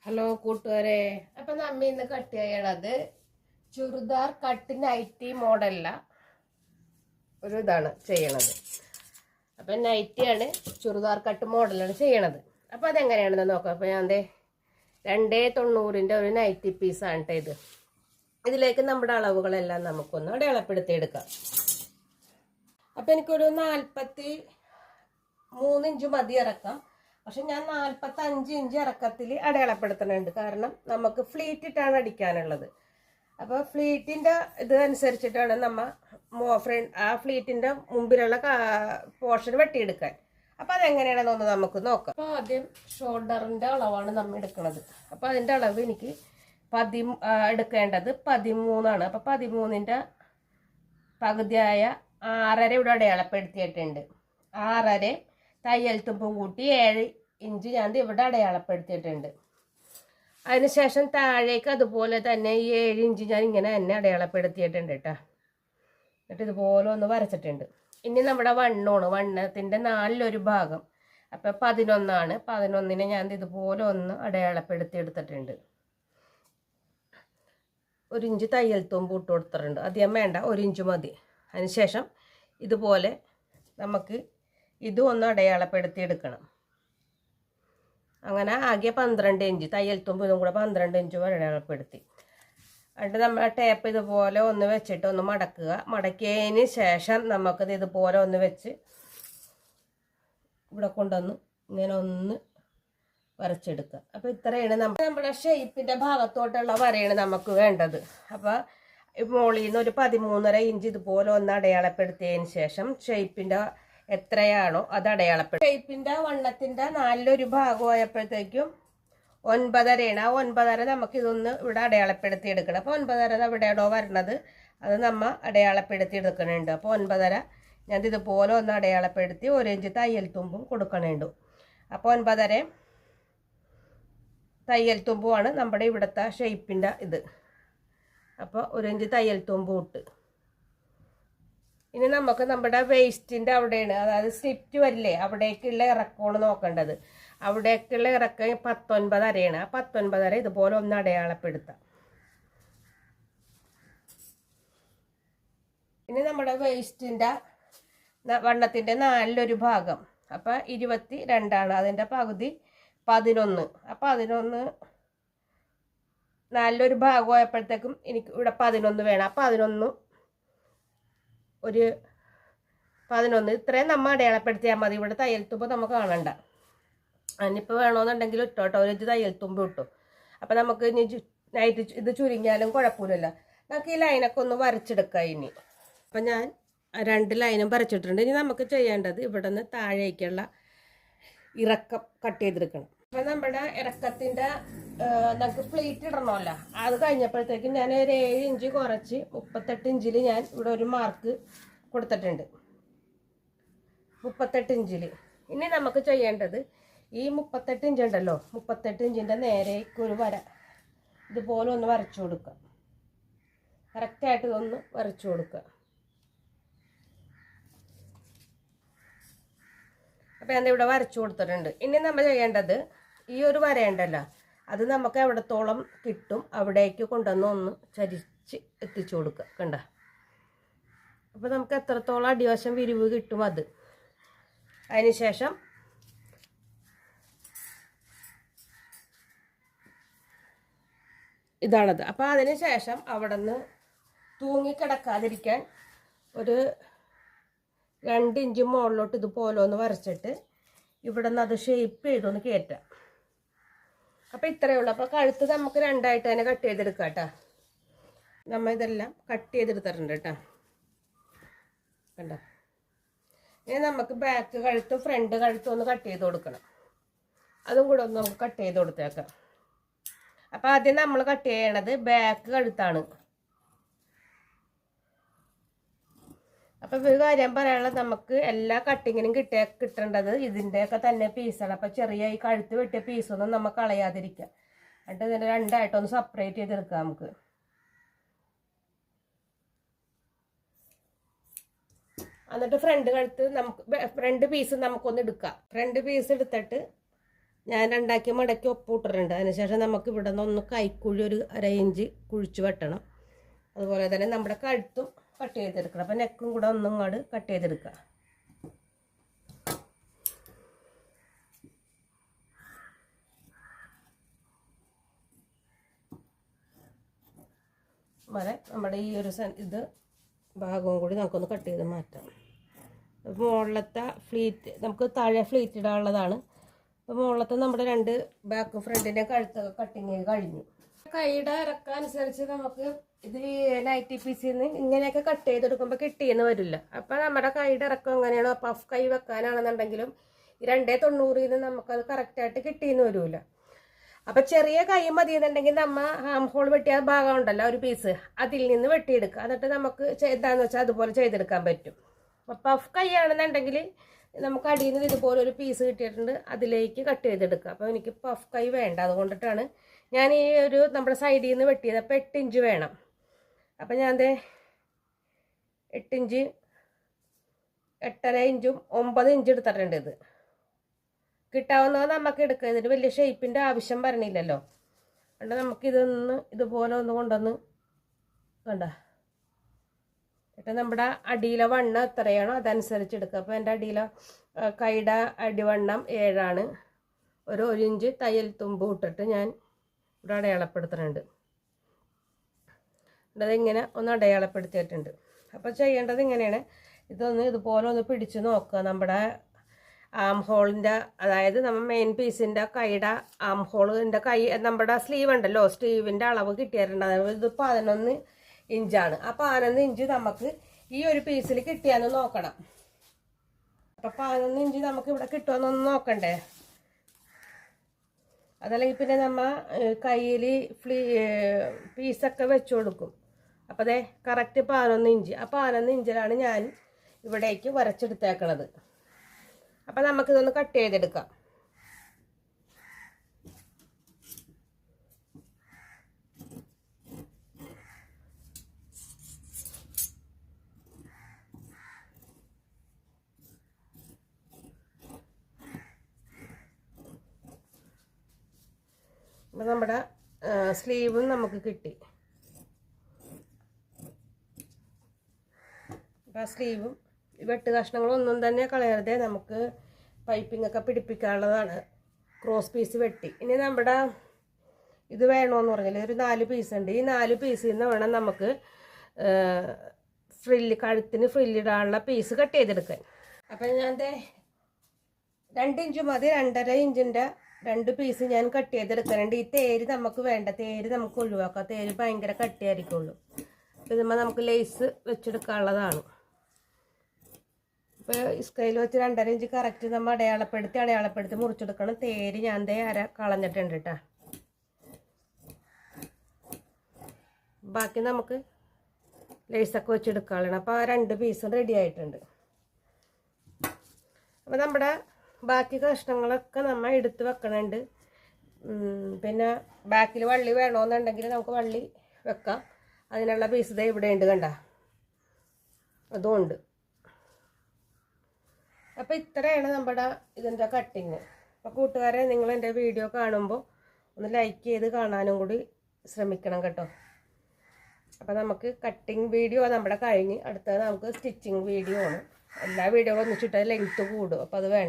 Hello കൂട്ടുകാരെ, അപ്പൊ നമ്മ ഇന്ന് കട്ട് ചെയ്യണത് ചുരിദാർ കട്ട് നൈറ്റി മോഡല്ല ഒരു ഇതാണ് ചെയ്യണത്. അപ്പൊ നൈറ്റിയാണ് ചുരിദാർ കട്ട് മോഡലാണ് ചെയ്യണത്. അപ്പൊ അതെങ്ങനെയാണെന്ന് നോക്കാം. അപ്പൊ ഞാൻ 290 ഒരു നൈറ്റി പീസാണ് കേട്ടോ ഇത്. ഇതിലേക്ക് നമ്മുടെ അളവുകളെല്ലാം നമുക്കൊന്ന് അടയാളപ്പെടുത്തി എടുക്കാം. അപ്പൊ എനിക്കൊരു 43 ഇഞ്ച് മതി ഇറക്കാം. പക്ഷെ ഞാൻ 45 ഇഞ്ച് ഇറക്കത്തിൽ അടയാളപ്പെടുത്തുന്നുണ്ട്. കാരണം നമുക്ക് ഫ്ലീറ്റ് ഇട്ടാണ് അടിക്കാനുള്ളത്. അപ്പോൾ ഫ്ലീറ്റിൻ്റെ ഇത് അനുസരിച്ചിട്ടാണ് ആ ഫ്ലീറ്റിൻ്റെ മുമ്പിലുള്ള പോർഷൻ വെട്ടിയെടുക്കാൻ. അപ്പോൾ അതെങ്ങനെയാണെന്നൊന്ന് നമുക്ക് നോക്കാം. അപ്പോൾ ആദ്യം ഷോൾഡറിൻ്റെ അളവാണ് നമ്മൾ എടുക്കുന്നത്. അപ്പോൾ അതിൻ്റെ അളവ് എനിക്ക് എടുക്കേണ്ടത് 13ആണ്. അപ്പോൾ 13ൻ്റെ പകുതിയായ 6.5 ഇവിടെ അടയാളപ്പെടുത്തിയിട്ടുണ്ട്. 6.5 തയ്യൽ തുമ്പും കൂട്ടി 7 ഇഞ്ച് ഞാൻ ഇവിടെ അടയാളപ്പെടുത്തിയിട്ടുണ്ട്. അതിനുശേഷം താഴേക്ക് അതുപോലെ തന്നെ ഈ 7 ഇഞ്ച് ഞാൻ ഇങ്ങനെ തന്നെ അടയാളപ്പെടുത്തിയിട്ടുണ്ട് കേട്ടോ. എന്നിട്ട് ഇതുപോലെ ഒന്ന് വരച്ചിട്ടുണ്ട്. ഇനി നമ്മുടെ വണ്ണത്തിൻ്റെ 4 ഭാഗം. അപ്പം 11ആണ്. 11നെ ഞാൻ ഇതുപോലെ ഒന്ന് അടയാളപ്പെടുത്തി എടുത്തിട്ടുണ്ട്. 1 ഇഞ്ച് തയ്യൽ തുമ്പ് ഇട്ട് കൊടുത്തിട്ടുണ്ട്. അധികം വേണ്ട, 1 ഇഞ്ച് മതി. അതിനുശേഷം ഇതുപോലെ നമുക്ക് ഇതും ഒന്ന് അടയാളപ്പെടുത്തി എടുക്കണം. അങ്ങനെ ആകെ 12 ഇഞ്ച് തയ്യൽ തുമ്പ് ഇതും കൂടെ 12 ഇഞ്ച് അടയാളപ്പെടുത്തി. എന്നിട്ട് നമ്മൾ ടേപ്പ് ഇതുപോലെ ഒന്ന് വെച്ചിട്ട് ഒന്ന് മടക്കുക. മടക്കിയതിന് ശേഷം നമുക്കത് ഇതുപോലെ ഒന്ന് വെച്ച് ഇവിടെ കൊണ്ടുവന്ന് ഇങ്ങനെ ഒന്ന് വരച്ചെടുക്കുക. അപ്പോൾ ഇത്രയാണ് നമ്മുടെ ഷേപ്പിൻ്റെ ഭാഗത്തോട്ടുള്ള വരയാണ് നമുക്ക് വേണ്ടത്. അപ്പോൾ മുകളിൽ നിന്ന് ഒരു 13.5 ഇഞ്ച് ഇതുപോലെ ഒന്ന് അടയാളപ്പെടുത്തിയതിന് ശേഷം ഷേപ്പിൻ്റെ എത്രയാണോ അത് അടയാളപ്പെടും. ഷേപ്പിൻ്റെ വണ്ണത്തിൻ്റെ 4 ഭാഗമായപ്പോഴത്തേക്കും 9.5ആണ്. ആ 9.5 നമുക്ക് ഇതൊന്ന് ഇവിടെ അടയാളപ്പെടുത്തി എടുക്കണം. അപ്പോൾ 9.5 എവിടെയാണോ വരണത് അത് നമ്മൾ അടയാളപ്പെടുത്തി എടുക്കണുണ്ട്. അപ്പോൾ 9.5 ഞാൻ ഇതുപോലെ ഒന്ന് അടയാളപ്പെടുത്തി 1 ഇഞ്ച് തയ്യൽ തുമ്പും കൊടുക്കണുണ്ട്. അപ്പോൾ 9.5 തയ്യൽ തുമ്പുമാണ് നമ്മുടെ ഇവിടുത്തെ ഷേപ്പിൻ്റെ ഇത്. അപ്പോൾ 1 ഇഞ്ച് തയ്യൽ തുമ്പും ഇട്ട് ഇനി നമുക്ക് നമ്മുടെ വേസ്റ്റിൻ്റെ അവിടെയാണ്, അതായത് സ്ലിറ്റ് വരില്ലേ, അവിടേക്കുള്ള ഇറക്കമാണ് നോക്കേണ്ടത്. അവിടേക്കുള്ള ഇറക്കം 19.5ആണ്. ആ 19.5 ഇതുപോലെ ഒന്ന് അടയാളപ്പെടുത്താം. ഇനി നമ്മുടെ വേസ്റ്റിൻ്റെ വണ്ണത്തിൻ്റെ 4 ഭാഗം. അപ്പം 22ആണ്. അതിൻ്റെ പകുതി 11. അപ്പം 11 4 ഭാഗമായപ്പോഴത്തേക്കും എനിക്ക് ഇവിടെ 11 വേണം. അപ്പം 11 ഇത്രയും നമ്മൾ അടയാളപ്പെടുത്തിയാൽ മതി. ഇവിടെ തയ്യൽ തുമ്പ് നമുക്ക് കാണണ്ട. അതിനിപ്പോൾ വേണമെന്നുണ്ടെങ്കിൽ ഇട്ടോട്ടോ, 1 ഇഞ്ച് തയ്യൽ തുമ്പ് ഇട്ടു. അപ്പം നമുക്ക് ഇനി നൈറ്റ് ഇത് ചുരുങ്ങിയാലും കുഴപ്പമില്ല. നമുക്ക് ഈ ലൈനൊക്കെ ഒന്ന് വരച്ചെടുക്കാം ഇനി. അപ്പം ഞാൻ 2 ലൈനും വരച്ചിട്ടുണ്ട്. ഇനി നമുക്ക് ചെയ്യേണ്ടത് ഇവിടെ നിന്ന് താഴേക്കുള്ള ഇറക്കം കട്ട് ചെയ്തെടുക്കണം. അപ്പം നമ്മുടെ ഇറക്കത്തിൻ്റെ നമുക്ക് പ്ലേറ്റ് ഇടണമല്ലോ. അത് കഴിഞ്ഞപ്പോഴത്തേക്കും ഞാൻ ഒരു 7 ഇഞ്ച് കുറച്ച് 38 ഇഞ്ചിൽ ഞാൻ ഇവിടെ ഒരു മാർക്ക് കൊടുത്തിട്ടുണ്ട്. 38 ഇഞ്ചിൽ. ഇനി നമുക്ക് ചെയ്യേണ്ടത് ഈ 38 ഇഞ്ച് ഉണ്ടല്ലോ, 38 ഇഞ്ചിൻ്റെ നേരേക്ക് ഒരു വര ഇതുപോലെ ഒന്ന് വരച്ചു കൊടുക്കുക. കറക്റ്റായിട്ട് ഇതൊന്ന് വരച്ചു കൊടുക്കുക. അപ്പം ഞാൻ ഇവിടെ വരച്ചു കൊടുത്തിട്ടുണ്ട്. ഇനി നമ്മൾ ചെയ്യേണ്ടത് ഈ ഒരു വരയുണ്ടല്ലോ, അത് നമുക്ക് എവിടത്തോളം കിട്ടും അവിടേക്ക് കൊണ്ടുവന്ന് ഒന്ന് ചരിച്ച് എത്തിച്ചു കൊടുക്കുക. കണ്ട. അപ്പോൾ നമുക്ക് എത്രത്തോളം അടിവശം വിരിവ് കിട്ടും അത്. അതിനുശേഷം ഇതാണത്. അപ്പോൾ അതിന് ശേഷം അവിടെ നിന്ന് തൂങ്ങിക്കിടക്കാതിരിക്കാൻ ഒരു 2 ഇഞ്ച് മുകളിലോട്ട് ഇതുപോലെ ഒന്ന് വരച്ചിട്ട് ഇവിടെ നിന്ന് അത് ഷേപ്പ് ചെയ്തൊന്ന് കയറ്റാം. അപ്പോൾ ഇത്രയേ ഉള്ളൂ. അപ്പോൾ കഴുത്ത് നമുക്ക് 2ആയിട്ട് തന്നെ കട്ട് ചെയ്തെടുക്കാം കേട്ടോ. നമ്മൾ ഇതെല്ലാം കട്ട് ചെയ്തെടുത്തിട്ടുണ്ട് കേട്ടോ. കണ്ടോ. ഇനി നമുക്ക് ബാക്ക് കഴുത്തും ഫ്രണ്ട് കഴുത്തും ഒന്ന് കട്ട് ചെയ്ത് കൊടുക്കണം. അതും കൂടെ ഒന്ന് നമുക്ക് കട്ട് ചെയ്ത് കൊടുത്തേക്കാം. അപ്പോൾ ആദ്യം നമ്മൾ കട്ട് ചെയ്യണത് ബാക്ക് കഴുത്താണ്. അപ്പോൾ ഒരു കാര്യം പറയാനുള്ളത്, നമുക്ക് എല്ലാ കട്ടിങ്ങിനും കിട്ടേണ്ടത് ഇതിൻ്റെയൊക്കെ തന്നെ പീസാണ്. അപ്പോൾ ചെറിയ ഈ കഴുത്ത് വെട്ടിയ പീസൊന്നും നമുക്ക് കളയാതിരിക്കുക. എന്നിട്ട് ഇതിനെ 2ആയിട്ടൊന്ന് സെപ്പറേറ്റ് ചെയ്തെടുക്കാം നമുക്ക്. എന്നിട്ട് ഫ്രണ്ട് പീസ് നമുക്കൊന്ന് എടുക്കാം. ഫ്രണ്ട് പീസ് എടുത്തിട്ട് ഞാൻ രണ്ടാക്കി മടക്കി ഒപ്പിട്ടിട്ടുണ്ട്. അതിനുശേഷം നമുക്ക് ഇവിടെ നിന്ന് ഒന്ന് കൈക്കുഴി ഒരു 1/2 ഇഞ്ച് കുഴിച്ച് വെട്ടണം. അതുപോലെ തന്നെ നമ്മുടെ കഴുത്തും കട്ട് ചെയ്തെടുക്കണം. അപ്പം നെക്കും കൂടെ ഒന്നും ഇങ്ങോട്ട് കട്ട് ചെയ്തെടുക്കുക. വരെ നമ്മുടെ ഈ ഒരു ഇത് ഭാഗവും കൂടി നമുക്കൊന്ന് കട്ട് ചെയ്ത് മാറ്റാം. മുകളിലത്തെ ഫ്ലീറ്റ് നമുക്ക് താഴെ ഫ്ലീറ്റ് ഇടാനുള്ളതാണ്. അപ്പോൾ മുകളിലത്തെ നമ്മുടെ 2 ബാക്കും ഫ്രണ്ടിൻ്റെ കഴുത്തൊക്കെ കട്ടിങ് കഴിഞ്ഞു. കൈയുടെ ഇറക്കനുസരിച്ച് നമുക്ക് ഇത് നൈറ്റി പീസിൽ നിന്ന് ഇങ്ങനെയൊക്കെ കട്ട് ചെയ്തെടുക്കുമ്പോൾ കിട്ടിയെന്ന് വരില്ല. അപ്പം നമ്മുടെ കൈയുടെ ഇറക്കം എങ്ങനെയാണോ പഫ് കൈ വെക്കാനാണെന്നുണ്ടെങ്കിലും ഈ 2.90 നമുക്കത് കറക്റ്റായിട്ട് കിട്ടിയെന്ന് വരില്ല. അപ്പം ചെറിയ കൈ മതി എന്നുണ്ടെങ്കിൽ നമ്മൾ ഹാം ഹോൾ വെട്ടിയ ഭാഗം ഉണ്ടല്ലോ ഒരു പീസ്, അതിൽ നിന്ന് വെട്ടിയെടുക്കുക. എന്നിട്ട് നമുക്ക് എന്താണെന്ന് വെച്ചാൽ അതുപോലെ ചെയ്തെടുക്കാൻ പറ്റും. അപ്പം പഫ് കൈ ആണെന്നുണ്ടെങ്കിൽ നമുക്ക് അടിയിൽ നിന്ന് ഇതുപോലെ ഒരു പീസ് കിട്ടിയിട്ടുണ്ട്, അതിലേക്ക് കട്ട് ചെയ്തെടുക്കുക. അപ്പോൾ എനിക്ക് പഫ് കൈ വേണ്ട, അതുകൊണ്ടിട്ടാണ് ഞാൻ ഈ ഒരു നമ്മുടെ സൈഡിൽ നിന്ന് വെട്ടിയത്. അപ്പോൾ 8 ഇഞ്ച് വേണം. അപ്പം ഞാൻ 8 ഇഞ്ച് 8.5 ഇഞ്ചും 9 ഇഞ്ച് എടുത്തിട്ടുണ്ട്. ഇത് കിട്ടാവുന്നത് നമുക്ക് എടുക്കുക. ഇതിന് വലിയ ഷേപ്പിൻ്റെ ആവശ്യം വരണില്ലല്ലോ. അതുകൊണ്ട് നമുക്കിതൊന്ന് ഇതുപോലെ ഒന്ന് കൊണ്ടുവന്ന് കണ്ട എന്നിട്ട് നമ്മുടെ അടിയിലെ വണ്ണം എത്രയാണോ അതനുസരിച്ച് എടുക്കുക. അപ്പോൾ എൻ്റെ അടിയിലെ കൈയുടെ അടിവണ്ണം 7 ഒരു 1 ഇഞ്ച് തയ്യൽ തുമ്പ് ഇട്ടിട്ട് ഞാൻ ഇവിടെ അടയാളപ്പെടുത്തുന്നുണ്ട്. അതിങ്ങനെ ഒന്ന് അടയാളപ്പെടുത്തിയിട്ടുണ്ട്. അപ്പോൾ ചെയ്യേണ്ടത് ഇങ്ങനെയാണ്. ഇതൊന്ന് ഇതുപോലെ ഒന്ന് പിടിച്ച് നോക്കുക. നമ്മുടെ ആം ഹോളിൻ്റെ, അതായത് നമ്മൾ മെയിൻ പീസിൻ്റെ കൈയുടെ ആം ഹോളിൻ്റെ കൈ നമ്മുടെ സ്ലീവ് ഉണ്ടല്ലോ, സ്ലീവിൻ്റെ അളവ് കിട്ടിയിട്ടുണ്ട്. അതായത് ഇത് 11 ഇഞ്ചാണ്. ആ 11 ഇഞ്ച് നമുക്ക് ഈ ഒരു പീസിൽ കിട്ടിയാന്ന് നോക്കണം. അപ്പം 11 ഇഞ്ച് നമുക്ക് ഇവിടെ കിട്ടുമെന്നൊന്ന് നോക്കണ്ടേ. അതല്ലെങ്കിൽ പിന്നെ നമ്മൾ കയ്യിൽ പീസൊക്കെ വെച്ച് കൊടുക്കും. അപ്പോൾ അതെ കറക്റ്റ് 11 ഇഞ്ച്. ആ 11 ഇഞ്ചിലാണ് ഞാൻ ഇവിടേക്ക് വരച്ചെടുത്തേക്കണത്. അപ്പം നമുക്കിതൊന്ന് കട്ട് ചെയ്തെടുക്കാം. അപ്പം നമ്മുടെ സ്ലീവും നമുക്ക് കിട്ടി. അപ്പം ആ സ്ലീവും വെട്ട് കഷ്ണങ്ങളൊന്നും തന്നെ കളയരുതേ, നമുക്ക് പൈപ്പിംഗ് ഒക്കെ പിടിപ്പിക്കാനുള്ളതാണ്. ക്രോസ് പീസ് വെട്ടി. ഇനി നമ്മുടെ ഇത് വേണമെന്ന് പറഞ്ഞാൽ ഒരു 4 പീസ് ഉണ്ട്. ഈ 4 പീസിൽ നിന്ന് വേണം നമുക്ക് കഴുത്തിന് ഫ്രില്ലിടാനുള്ള പീസ് കട്ട് ചെയ്തെടുക്കാൻ. അപ്പം ഞാൻ 2 ഇഞ്ച് മതി. 2.5 ഇഞ്ചിൻ്റെ 2 പീസ് ഞാൻ കട്ട് ചെയ്തെടുക്കാനുണ്ട്. ഈ തേര് നമുക്ക് വേണ്ട, തേര് നമുക്ക് ഒഴിവാക്കാം. തേര് ഭയങ്കര കട്ടിയായിരിക്കുള്ളൂ. അപ്പം ഇതുമ്പോൾ നമുക്ക് ലേസ് വെച്ചെടുക്കാനുള്ളതാണ്. ഇപ്പോൾ സ്കെയിൽ വെച്ച് 2.5 ഇഞ്ച് കറക്റ്റ് നമ്മൾ അടയാളപ്പെടുത്തി മുറിച്ചെടുക്കണം. തേര് ഞാൻ അര കളഞ്ഞിട്ടുണ്ട് കേട്ടോ. ബാക്കി നമുക്ക് ലേസൊക്കെ വെച്ചെടുക്കാനുള്ളതാണ്. അപ്പോൾ ആ 2 പീസും റെഡി ആയിട്ടുണ്ട്. അപ്പോൾ നമ്മുടെ ബാക്കി കഷ്ണങ്ങളൊക്കെ നമ്മൾ എടുത്ത് വെക്കണുണ്ട്. പിന്നെ ബാക്കിൽ വള്ളി വേണമെന്നുണ്ടെങ്കിൽ നമുക്ക് വള്ളി വെക്കാം. അതിനുള്ള പീസ് ദേ ഇവിടെ ഉണ്ട്, കണ്ട അതുകൊണ്ട്. അപ്പോൾ ഇത്രയാണ് നമ്മുടെ ഇതിൻ്റെ കട്ടിങ്. അപ്പോൾ കൂട്ടുകാരെ, നിങ്ങൾ എൻ്റെ വീഡിയോ കാണുമ്പോൾ ഒന്ന് ലൈക്ക് ചെയ്ത് കാണാനും കൂടി ശ്രമിക്കണം കേട്ടോ. അപ്പോൾ നമുക്ക് കട്ടിങ് വീഡിയോ നമ്മുടെ കഴിഞ്ഞ് അടുത്തത് നമുക്ക് സ്റ്റിച്ചിങ് വീഡിയോ ആണ്. എല്ലാ വീഡിയോകളും ഒന്നിച്ചിട്ട് ലെങ്ത്ത് കൂടും. അപ്പോൾ അത് വേണ്ട.